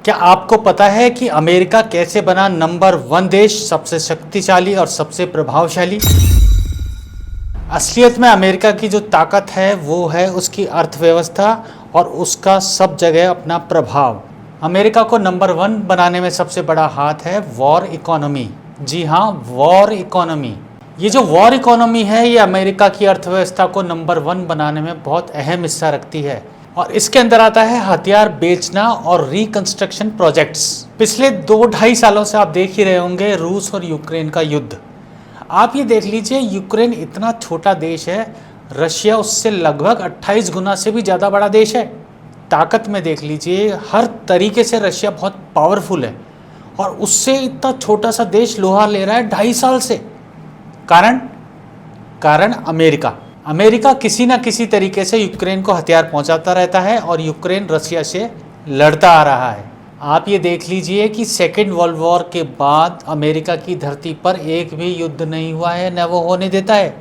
क्या आपको पता है कि अमेरिका कैसे बना नंबर 1 देश, सबसे शक्तिशाली और सबसे प्रभावशाली? असलियत में अमेरिका की जो ताकत है वो है उसकी अर्थव्यवस्था और उसका सब जगह अपना प्रभाव। अमेरिका को नंबर 1 बनाने में सबसे बड़ा हाथ है वॉर इकोनॉमी। जी हाँ, वॉर इकोनॉमी। ये जो वॉर इकोनॉमी है ये अमेरिका की अर्थव्यवस्था को नंबर 1 बनाने में बहुत अहम हिस्सा रखती है और इसके अंदर आता है हथियार बेचना और रिकंस्ट्रक्शन प्रोजेक्ट्स। पिछले 2-2.5 सालों से आप देख ही रहे होंगे रूस और यूक्रेन का युद्ध। आप ये देख लीजिए, यूक्रेन इतना छोटा देश है, रशिया उससे लगभग 28 गुना से भी ज़्यादा बड़ा देश है। ताकत में देख लीजिए, हर तरीके से रशिया बहुत पावरफुल है और उससे इतना छोटा सा देश लोहा ले रहा है 2.5 साल से। कारण अमेरिका किसी ना किसी तरीके से यूक्रेन को हथियार पहुंचाता रहता है और यूक्रेन रशिया से लड़ता आ रहा है। आप ये देख लीजिए कि सेकेंड वर्ल्ड वॉर के बाद अमेरिका की धरती पर एक भी युद्ध नहीं हुआ है, न वो होने देता है।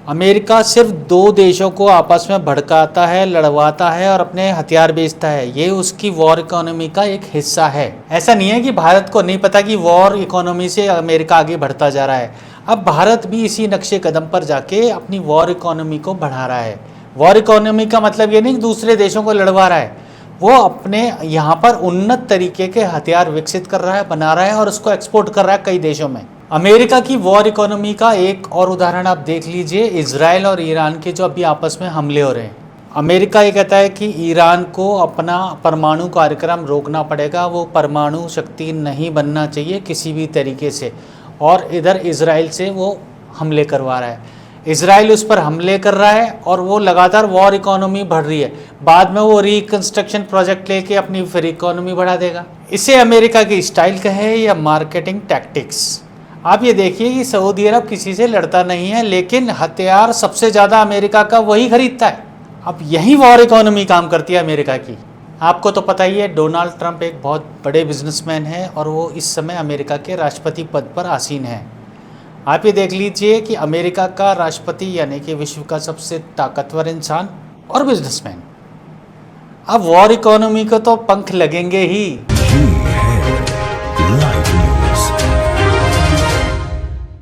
अमेरिका सिर्फ 2 देशों को आपस में भड़काता है, लड़वाता है और अपने हथियार बेचता है। ये उसकी वॉर इकोनॉमी का एक हिस्सा है। ऐसा नहीं है कि भारत को नहीं पता कि वॉर इकोनॉमी से अमेरिका आगे बढ़ता जा रहा है। अब भारत भी इसी नक्शे कदम पर जाके अपनी वॉर इकोनॉमी को बढ़ा रहा है। वॉर इकोनॉमी का मतलब ये नहीं कि दूसरे देशों को लड़वा रहा है, वो अपने यहाँ पर उन्नत तरीके के हथियार विकसित कर रहा है, बना रहा है और उसको एक्सपोर्ट कर रहा है कई देशों में। अमेरिका की वॉर इकोनॉमी का एक और उदाहरण आप देख लीजिए, इजराइल और ईरान के जो अभी आपस में हमले हो रहे हैं। अमेरिका ये कहता है कि ईरान को अपना परमाणु कार्यक्रम रोकना पड़ेगा, वो परमाणु शक्ति नहीं बनना चाहिए किसी भी तरीके से, और इधर इजराइल से वो हमले करवा रहा है। इजराइल उस पर हमले कर रहा है और वो लगातार वॉर इकोनॉमी बढ़ रही है। बाद में वो रिकंस्ट्रक्शन प्रोजेक्ट लेके अपनी फिर इकोनॉमी बढ़ा देगा। इसे अमेरिका की स्टाइल कहे या मार्केटिंग टैक्टिक्स। आप ये देखिए कि सऊदी अरब किसी से लड़ता नहीं है, लेकिन हथियार सबसे ज़्यादा अमेरिका का वही खरीदता है। अब यही वॉर इकोनॉमी काम करती है अमेरिका की। आपको तो पता ही है, डोनाल्ड ट्रंप एक बहुत बड़े बिजनेसमैन हैं और वो इस समय अमेरिका के राष्ट्रपति पद पर आसीन हैं। आप ये देख लीजिए कि अमेरिका का राष्ट्रपति यानी कि विश्व का सबसे ताकतवर इंसान और बिजनेसमैन। अब वॉर इकोनॉमी को तो पंख लगेंगे ही।